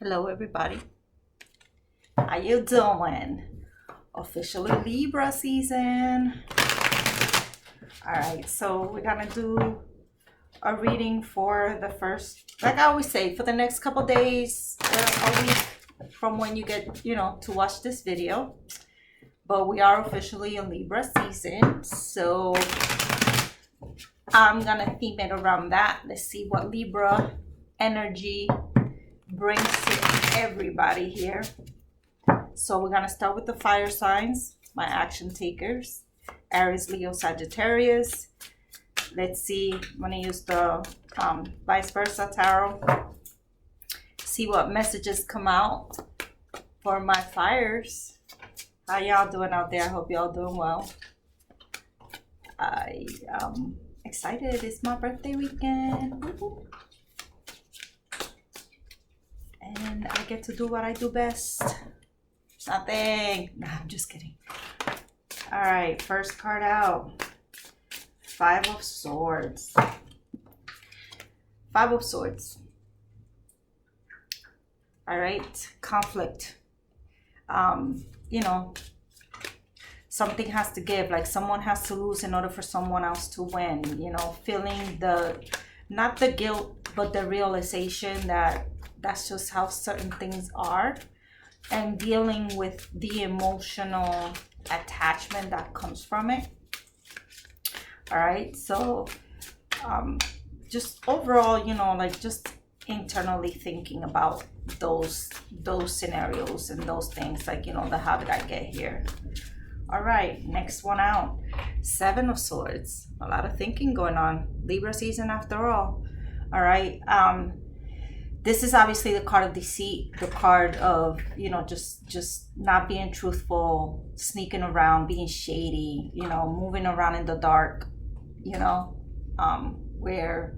Hello everybody, how you doing? Officially Libra season. All right, so we're gonna do a reading for the first, like I always say, for the next couple days, a week from when you get, to watch this video. But we are officially in Libra season, so I'm gonna theme it around that. Let's see what Libra energy brings to everybody here. So we're gonna start with the fire signs, my action takers, Aries, Leo, Sagittarius. Let's see, I'm gonna use the vice versa tarot. See what messages come out for my fires. How y'all doing out there? I hope y'all doing well. I am excited. It's my birthday weekend. Woo-hoo. And I get to do what I do best. Nothing. Nah, I'm just kidding. All right, first card out. Five of Swords. Five of Swords. All right, conflict. Something has to give, like someone has to lose in order for someone else to win. Feeling not the guilt, but the realization that that's just how certain things are, and dealing with the emotional attachment that comes from it. All right, so just overall, just internally thinking about those scenarios and those things, like, how did I get here? All right, next one out. Seven of Swords. A lot of thinking going on. Libra season after all. All right, this is obviously the card of deceit, the card of, just not being truthful, sneaking around, being shady, moving around in the dark, where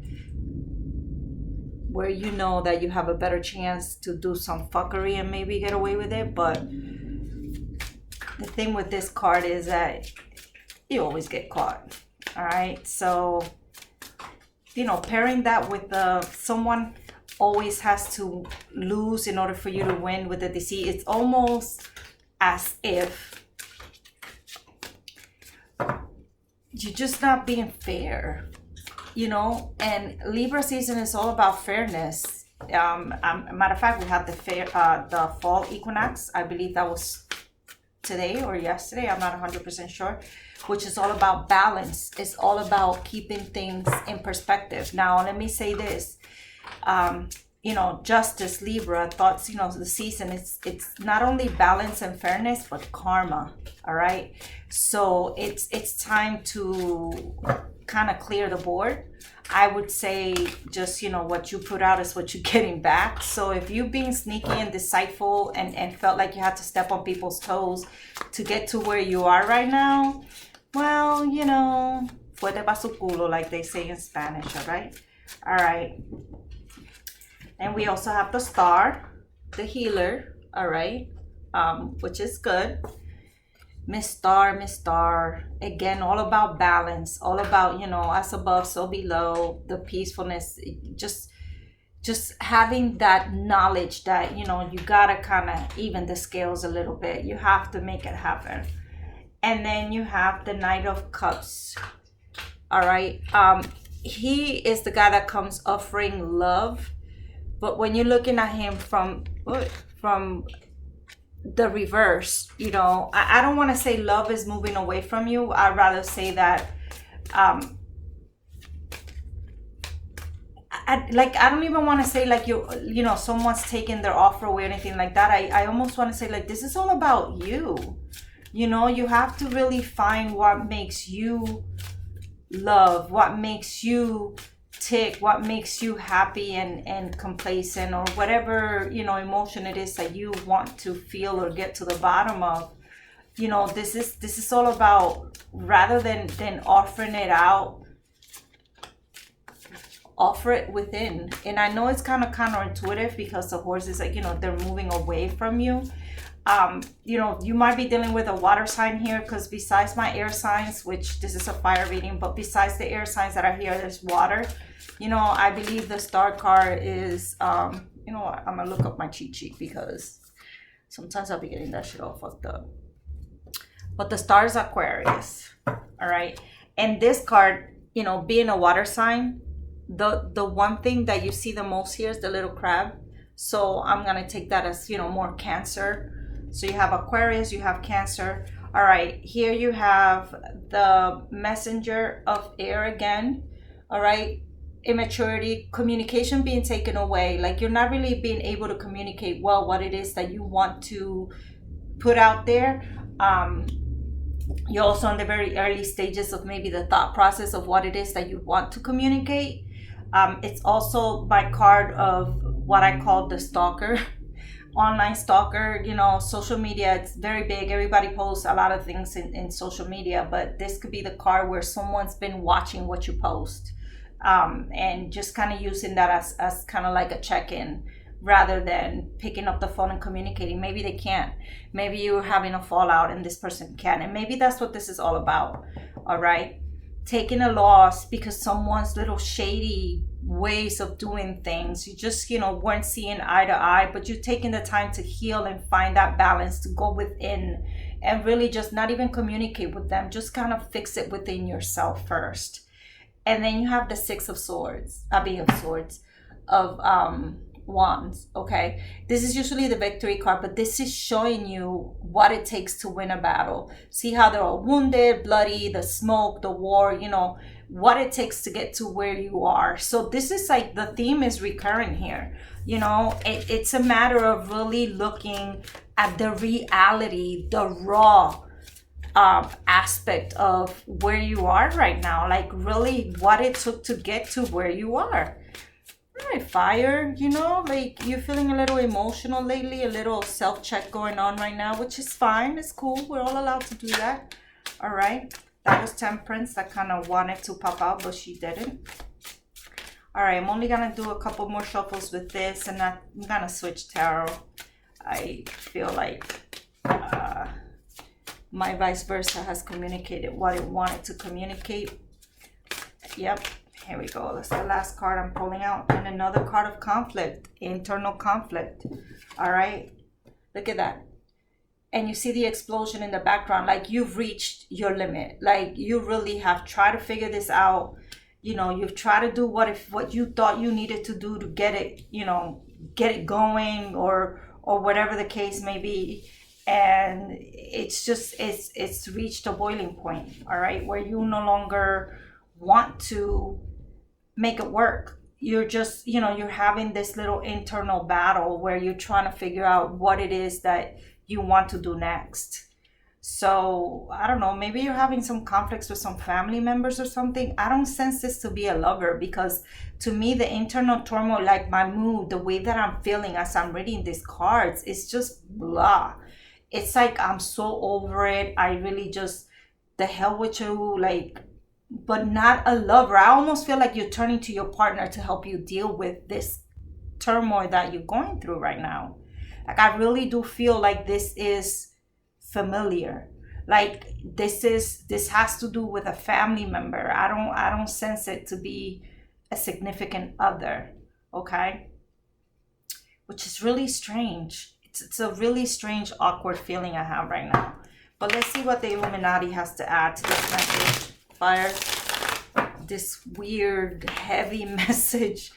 you know that you have a better chance to do some fuckery and maybe get away with it. But the thing with this card is that you always get caught. All right, so, pairing that with someone always has to lose in order for you to win with the deceit. It's almost as if you're just not being fair, and Libra season is all about fairness. Matter of fact, we had the fall equinox. I believe that was today or yesterday. I'm not 100% sure, which is all about balance. It's all about keeping things in perspective. Now, let me say this. Justice, Libra, thoughts, the season, it's not only balance and fairness, but karma. All right, so it's time to kind of clear the board. I would say just, what you put out is what you're getting back. So if you're being sneaky and deceitful and felt like you had to step on people's toes to get to where you are right now, well, fuerte pa su culo, like they say in Spanish. All right. And we also have the Star, the healer, all right, which is good. Miss Star, again, all about balance, all about, as above, so below, the peacefulness, just having that knowledge that, you gotta kind of even the scales a little bit. You have to make it happen. And then you have the Knight of Cups, all right. He is the guy that comes offering love. But when you're looking at him from the reverse, I don't want to say love is moving away from you. I'd rather say that, I don't even want to say like someone's taking their offer away or anything like that. I almost want to say like, this is all about you. You have to really find what makes you love, what makes you tick, what makes you happy and complacent, or whatever emotion it is that you want to feel or get to the bottom of. This is all about, rather than offering it out, offer it within. And I know it's kind of counterintuitive because the horse is like, they're moving away from you. You might be dealing with a water sign here, because besides my air signs, which this is a fire reading, but besides the air signs that are here, there's water. I believe the Star card is You know what? I'm gonna look up my cheat sheet because sometimes I'll be getting that shit all fucked up. But the star is Aquarius, all right? And this card, you know, being a water sign, the one thing that you see the most here is the little crab. So I'm gonna take that as, you know, more Cancer. So you have Aquarius, you have Cancer. All right, here you have the messenger of air again. All right, immaturity, communication being taken away. Like you're not really being able to communicate well what it is that you want to put out there. You're also in the very early stages of maybe the thought process of what it is that you want to communicate. It's also my card of what I call the stalker, online stalker. You know, social media, it's very big. Everybody posts a lot of things in social media, but this could be the card where someone's been watching what you post, and just kind of using that as kind of like a check-in rather than picking up the phone and communicating. Maybe they can't. Maybe you're having a fallout and this person can. And maybe that's what this is all about. All right. Taking a loss because someone's little shady ways of doing things. You just, you know, weren't seeing eye to eye, but you're taking the time to heal and find that balance, to go within and really just not even communicate with them. Just kind of fix it within yourself first. And then you have the Six of Swords, Wands. Okay, this is usually the victory card, but this is showing you what it takes to win a battle. See how they're all wounded, bloody, the smoke, the war, you know, what it takes to get to where you are. So this is like the theme is recurring here. You know, it's a matter of really looking at the reality, the raw aspect of where you are right now, like really what it took to get to where you are. All right, fire, you know, like you're feeling a little emotional lately, a little self-check going on right now, which is fine. It's cool. We're all allowed to do that. All right. That was Temperance that kind of wanted to pop out, but she didn't. All right. I'm only going to do a couple more shuffles with this, and I'm going to switch tarot. I feel like my vice versa has communicated what it wanted to communicate. Yep. Here we go. That's the last card I'm pulling out. And another card of conflict, internal conflict. All right. Look at that. And you see the explosion in the background. Like you've reached your limit. Like you really have tried to figure this out. You know, you've tried to do what you thought you needed to do to get it, you know, get it going or whatever the case may be. And it's just, it's reached a boiling point. All right. Where you no longer want to make it work. You're just, you know, you're having this little internal battle where you're trying to figure out what it is that you want to do next. So I don't know, maybe you're having some conflicts with some family members or something. I don't sense this to be a lover, because to me the internal turmoil, like my mood, the way that I'm feeling as I'm reading these cards, it's just blah. It's like I'm so over it. I really just, the hell with you, like, but not a lover. I almost feel like you're turning to your partner to help you deal with this turmoil that you're going through right now. Like I really do feel like this is familiar. Like this has to do with a family member. I don't sense it to be a significant other. Okay, which is really strange. It's a really strange, awkward feeling I have right now. But let's see what the Illuminati has to add to this message. Fire, this weird heavy message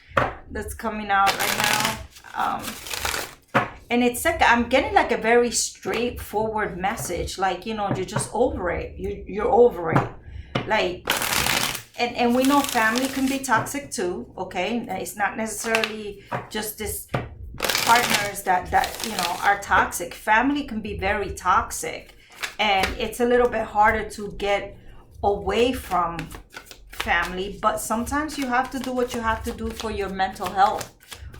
that's coming out right now, and it's like I'm getting like a very straightforward message, like, you know, you're just over it, you're over it, like, and we know family can be toxic too. Okay, it's not necessarily just this partners that you know are toxic. Family can be very toxic, and it's a little bit harder to get away from family, but sometimes you have to do what you have to do for your mental health.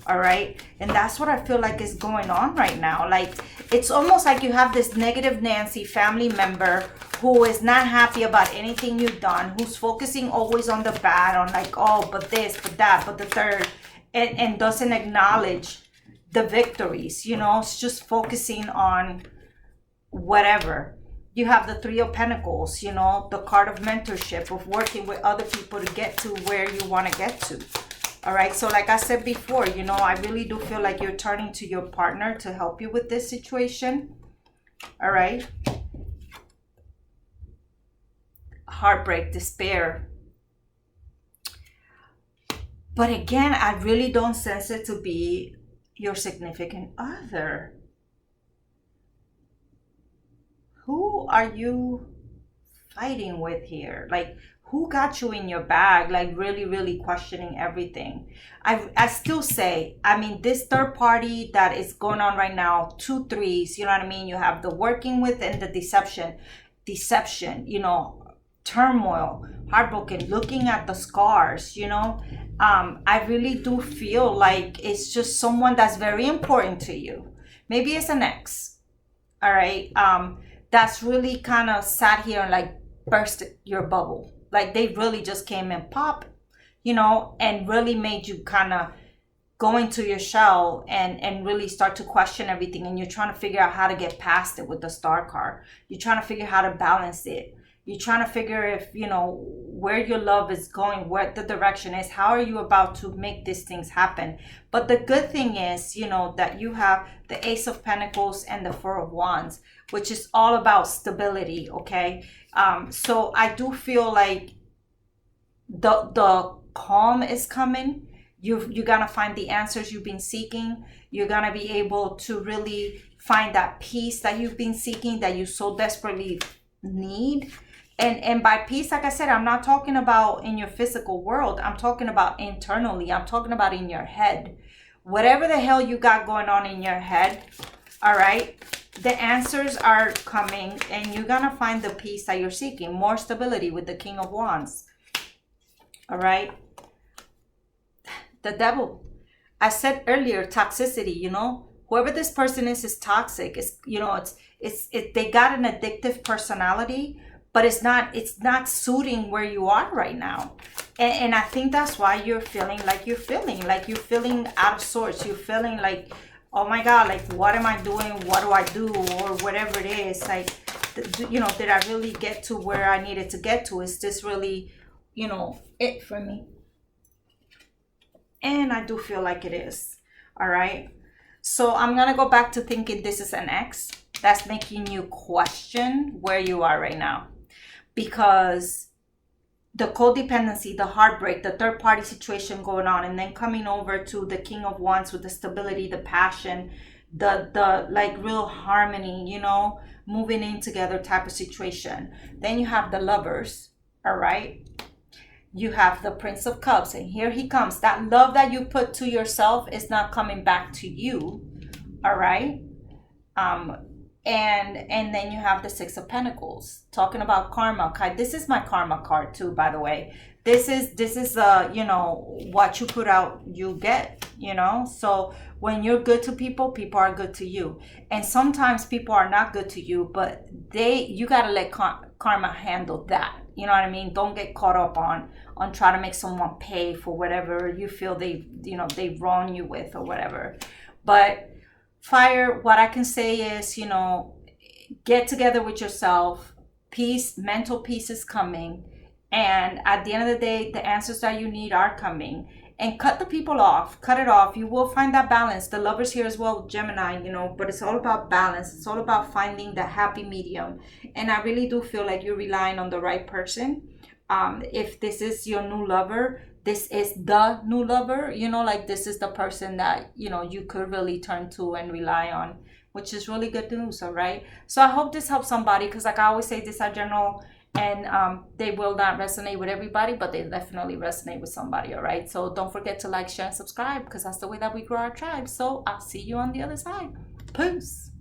All right, and that's what I feel like is going on right now. Like it's almost like you have this negative Nancy family member who is not happy about anything you've done, who's focusing always on the bad, on like, oh, but this, but that, but the third, and doesn't acknowledge the victories. You know, it's just focusing on whatever. You have the Three of Pentacles, you know, the card of mentorship, of working with other people to get to where you want to get to. All right, so like I said before, you know, I really do feel like you're turning to your partner to help you with this situation. All right. Heartbreak, despair. But again, I really don't sense it to be your significant other. Who are you fighting with here? Like, who got you in your bag? Like, really, really questioning everything. I still say, I mean, this third party that is going on right now, 2 3s, you know what I mean? You have the working with and the deception, you know, turmoil, heartbroken, looking at the scars, you know. I really do feel like it's just someone that's very important to you. Maybe it's an ex, all right? That's really kind of sat here and like burst your bubble. Like they really just came and pop, you know, and really made you kind of go into your shell and really start to question everything. And you're trying to figure out how to get past it with the star card. You're trying to figure how to balance it. You're trying to figure if, you know, where your love is going, what the direction is, how are you about to make these things happen. But the good thing is, you know, that you have the Ace of Pentacles and the Four of Wands, which is all about stability, okay? So I do feel like the calm is coming. You're gonna find the answers you've been seeking. You're gonna be able to really find that peace that you've been seeking, that you so desperately need. And by peace, like I said, I'm not talking about in your physical world. I'm talking about internally. I'm talking about in your head. Whatever the hell you got going on in your head, all right, the answers are coming and you're going to find the peace that you're seeking. More stability with the King of Wands. All right. The Devil. I said earlier, toxicity, you know, whoever this person is toxic. It's, you know, they got an addictive personality, but it's not suiting where you are right now. And I think that's why you're feeling like you're feeling out of sorts. You're feeling like, oh my God, like, what am I doing? What do I do? Or whatever it is. Like, you know, did I really get to where I needed to get to? Is this really, you know, it for me? And I do feel like it is. All right. So I'm going to go back to thinking this is an ex. That's making you question where you are right now. Because the codependency, the heartbreak, the third party situation going on, and then coming over to the King of Wands with the stability, the passion, the like real harmony, you know, moving in together type of situation. Then you have the Lovers, all right? You have the Prince of Cups, and here he comes. That love that you put to yourself is not coming back to you, all right? And then you have the Six of Pentacles, talking about karma. This is my karma card too, by the way. This is you know, what you put out, you get, you know. So when you're good to people, people are good to you. And sometimes people are not good to you, but you got to let karma handle that. You know what I mean? Don't get caught up on trying to make someone pay for whatever you feel they wrong you with or whatever. But Fire, what I can say is, you know, get together with yourself. Peace, mental peace is coming. And at the end of the day, the answers that you need are coming. And cut the people off. Cut it off. You will find that balance. The Lovers here as well, Gemini, you know, but it's all about balance. It's all about finding the happy medium. And I really do feel like you're relying on the right person. If this is your new lover, this is the new lover, you know, like this is the person that, you know, you could really turn to and rely on, which is really good news. All right. So I hope this helps somebody, because like I always say, these are general and they will not resonate with everybody, but they definitely resonate with somebody. All right. So don't forget to like, share, and subscribe, because that's the way that we grow our tribe. So I'll see you on the other side. Peace.